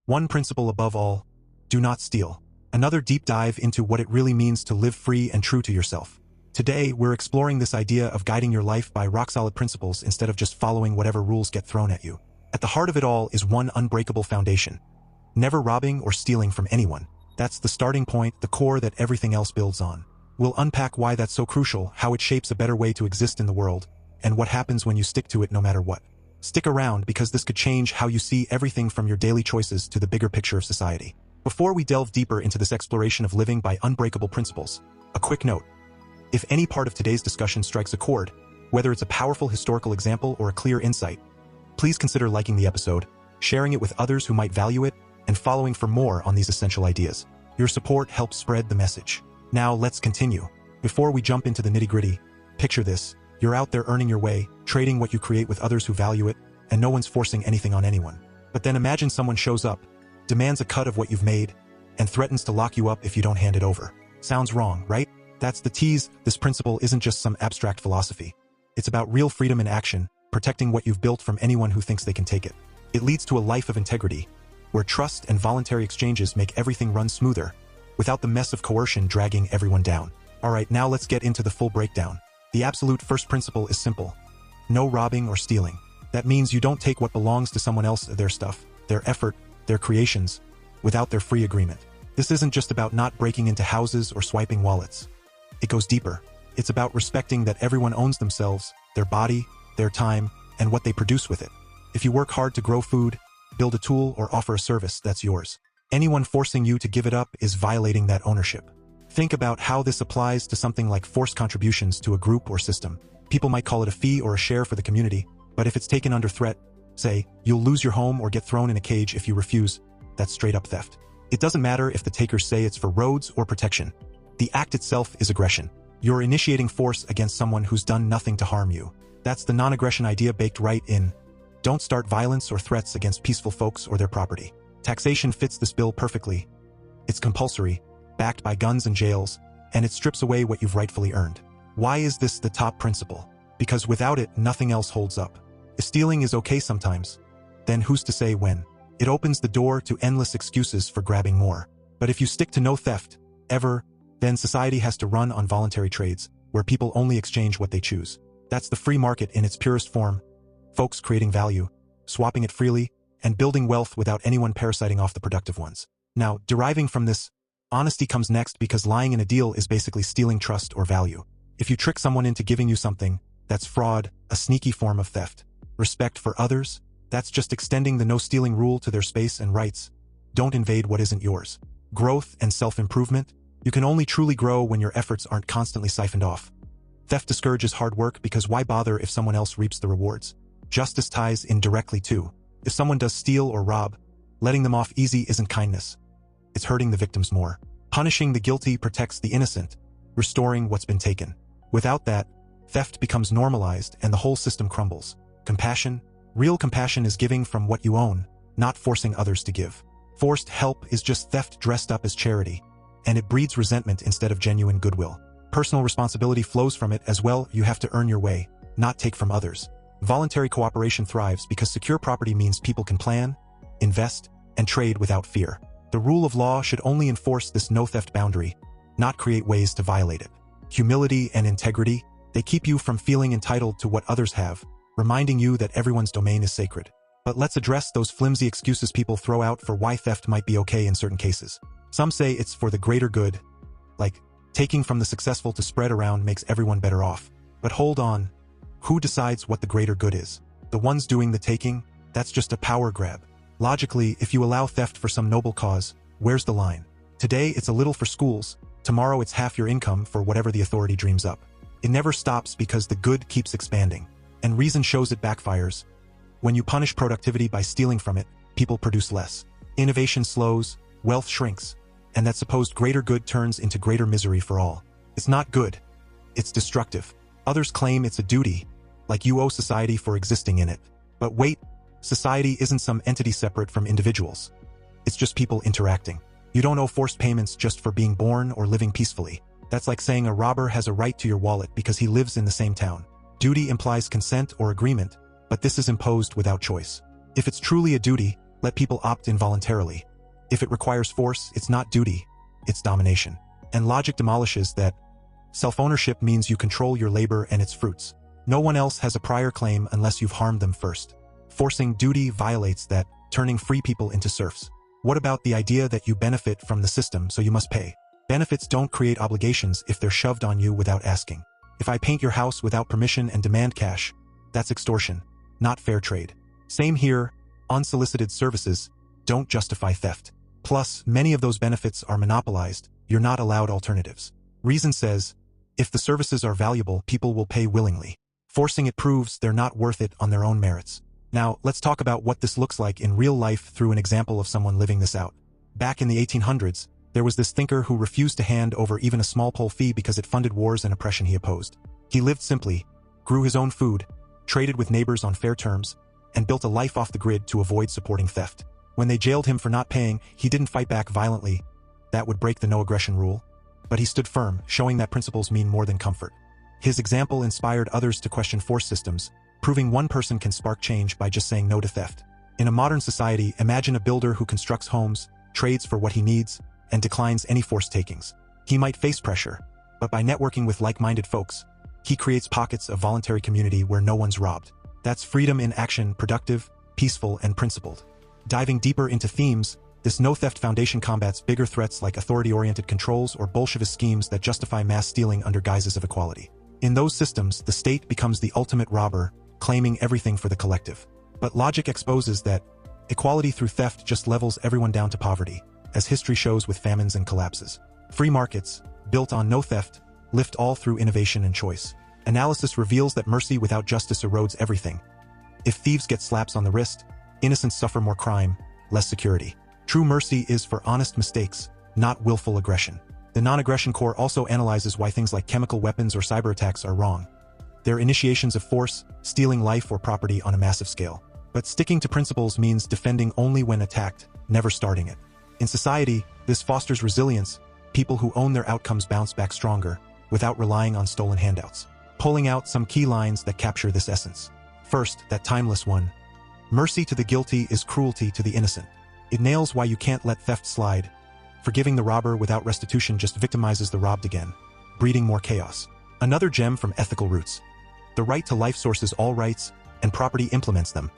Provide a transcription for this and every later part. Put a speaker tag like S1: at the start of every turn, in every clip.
S1: One principle above all: do not steal. Another deep dive into what it really means to live free and true to yourself. Today, we're exploring this idea of guiding your life by rock-solid principles instead of just following whatever rules get thrown at you. At the heart of it all is one unbreakable foundation: never robbing or stealing from anyone. That's the starting point, the core that everything else builds on. We'll unpack why that's so crucial, how it shapes a better way to exist in the world, and what happens when you stick to it no matter what. Stick around, because this could change how you see everything from your daily choices to the bigger picture of society. Before we delve deeper into this exploration of living by unbreakable principles, a quick note. If any part of today's discussion strikes a chord, whether it's a powerful historical example or a clear insight, please consider liking the episode, sharing it with others who might value it, and following for more on these essential ideas. Your support helps spread the message. Now let's continue. Before we jump into the nitty-gritty, picture this: you're out there earning your way, trading what you create with others who value it, and no one's forcing anything on anyone. But then imagine someone shows up, demands a cut of what you've made, and threatens to lock you up if you don't hand it over. Sounds wrong, right? That's the tease. This principle isn't just some abstract philosophy. It's about real freedom in action, protecting what you've built from anyone who thinks they can take it. It leads to a life of integrity, where trust and voluntary exchanges make everything run smoother, without the mess of coercion dragging everyone down. Alright, now let's get into the full breakdown. The absolute first principle is simple: no robbing or stealing. That means you don't take what belongs to someone else, their stuff, their effort, their creations, without their free agreement. This isn't just about not breaking into houses or swiping wallets. It goes deeper. It's about respecting that everyone owns themselves, their body, their time, and what they produce with it. If you work hard to grow food, build a tool, or offer a service, that's yours. Anyone forcing you to give it up is violating that ownership. Think about how this applies to something like forced contributions to a group or system. People might call it a fee or a share for the community, but if it's taken under threat, say, you'll lose your home or get thrown in a cage if you refuse, that's straight-up theft. It doesn't matter if the takers say it's for roads or protection. The act itself is aggression. You're initiating force against someone who's done nothing to harm you. That's the non-aggression idea baked right in. Don't start violence or threats against peaceful folks or their property. Taxation fits this bill perfectly. It's compulsory, backed by guns and jails, and it strips away what you've rightfully earned. Why is this the top principle? Because without it, nothing else holds up. If stealing is okay sometimes, then who's to say when? It opens the door to endless excuses for grabbing more. But if you stick to no theft, ever, then society has to run on voluntary trades, where people only exchange what they choose. That's the free market in its purest form. Folks creating value, swapping it freely, and building wealth without anyone parasiting off the productive ones. Now, deriving from this, honesty comes next, because lying in a deal is basically stealing trust or value. If you trick someone into giving you something, that's fraud, a sneaky form of theft. Respect for others, that's just extending the no-stealing rule to their space and rights. Don't invade what isn't yours. Growth and self-improvement, you can only truly grow when your efforts aren't constantly siphoned off. Theft discourages hard work, because why bother if someone else reaps the rewards? Justice ties in directly too. If someone does steal or rob, letting them off easy isn't kindness. It's hurting the victims more. Punishing the guilty protects the innocent, restoring what's been taken. Without that, theft becomes normalized and the whole system crumbles. Compassion, real compassion, is giving from what you own, not forcing others to give. Forced help is just theft dressed up as charity, and it breeds resentment instead of genuine goodwill. Personal responsibility flows from it as well. You have to earn your way, not take from others. Voluntary cooperation thrives because secure property means people can plan, invest, and trade without fear. The rule of law should only enforce this no-theft boundary, not create ways to violate it. Humility and integrity, they keep you from feeling entitled to what others have, reminding you that everyone's domain is sacred. But let's address those flimsy excuses people throw out for why theft might be okay in certain cases. Some say it's for the greater good, like taking from the successful to spread around makes everyone better off. But hold on, who decides what the greater good is? The ones doing the taking? That's just a power grab. Logically, if you allow theft for some noble cause, where's the line? Today it's a little for schools, tomorrow it's half your income for whatever the authority dreams up. It never stops because the good keeps expanding. And reason shows it backfires. When you punish productivity by stealing from it, people produce less. Innovation slows, wealth shrinks, and that supposed greater good turns into greater misery for all. It's not good. It's destructive. Others claim it's a duty, like you owe society for existing in it. But wait, society isn't some entity separate from individuals. It's just people interacting. You don't owe forced payments just for being born or living peacefully. That's like saying a robber has a right to your wallet because he lives in the same town. Duty implies consent or agreement, but this is imposed without choice. If it's truly a duty, Let people opt in voluntarily. If it requires force, it's not duty, it's domination. And logic demolishes that. Self-ownership means you control your labor and its fruits. No one else has a prior claim unless you've harmed them first. Forcing duty violates that, turning free people into serfs. What about the idea that you benefit from the system, so you must pay? Benefits don't create obligations if they're shoved on you without asking. If I paint your house without permission and demand cash, that's extortion, not fair trade. Same here, unsolicited services don't justify theft. Plus, many of those benefits are monopolized. You're not allowed alternatives. Reason says, if the services are valuable, people will pay willingly. Forcing it proves they're not worth it on their own merits. Now, let's talk about what this looks like in real life through an example of someone living this out. Back in the 1800s, there was this thinker who refused to hand over even a small poll fee because it funded wars and oppression he opposed. He lived simply, grew his own food, traded with neighbors on fair terms, and built a life off the grid to avoid supporting theft. When they jailed him for not paying, he didn't fight back violently. That would break the no-aggression rule. But he stood firm, showing that principles mean more than comfort. His example inspired others to question force systems, proving one person can spark change by just saying no to theft. In a modern society, imagine a builder who constructs homes, trades for what he needs, and declines any forced takings. He might face pressure, but by networking with like-minded folks, he creates pockets of voluntary community where no one's robbed. That's freedom in action, productive, peaceful, and principled. Diving deeper into themes, this no-theft foundation combats bigger threats like authority-oriented controls or Bolshevist schemes that justify mass stealing under guises of equality. In those systems, the state becomes the ultimate robber, claiming everything for the collective. But logic exposes that equality through theft just levels everyone down to poverty, as history shows with famines and collapses. Free markets, built on no theft, lift all through innovation and choice. Analysis reveals that mercy without justice erodes everything. If thieves get slaps on the wrist, innocents suffer more crime, less security. True mercy is for honest mistakes, not willful aggression. The non-aggression core also analyzes why things like chemical weapons or cyber attacks are wrong. They're initiations of force, stealing life or property on a massive scale. But sticking to principles means defending only when attacked, never starting it. In society, this fosters resilience. People who own their outcomes bounce back stronger, without relying on stolen handouts. Pulling out some key lines that capture this essence. First, that timeless one. Mercy to the guilty is cruelty to the innocent. It nails why you can't let theft slide. Forgiving the robber without restitution just victimizes the robbed again, breeding more chaos. Another gem from ethical roots. The right to life sources all rights, and property implements them.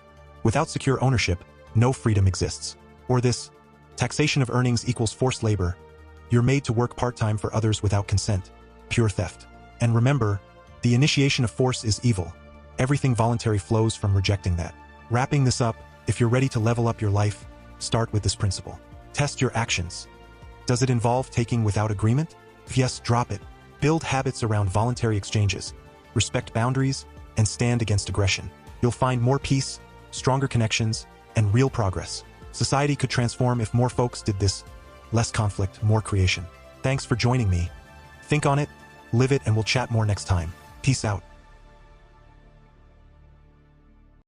S1: Without secure ownership, no freedom exists. Or this, taxation of earnings equals forced labor. You're made to work part-time for others without consent. Pure theft. And remember, the initiation of force is evil. Everything voluntary flows from rejecting that. Wrapping this up, if you're ready to level up your life, start with this principle. Test your actions. Does it involve taking without agreement? If yes, drop it. Build habits around voluntary exchanges. Respect boundaries, and stand against aggression. You'll find more peace, stronger connections, and real progress. Society could transform if more folks did this. Less conflict, more creation. Thanks for joining me. Think on it, live it, and we'll chat more next time. Peace out.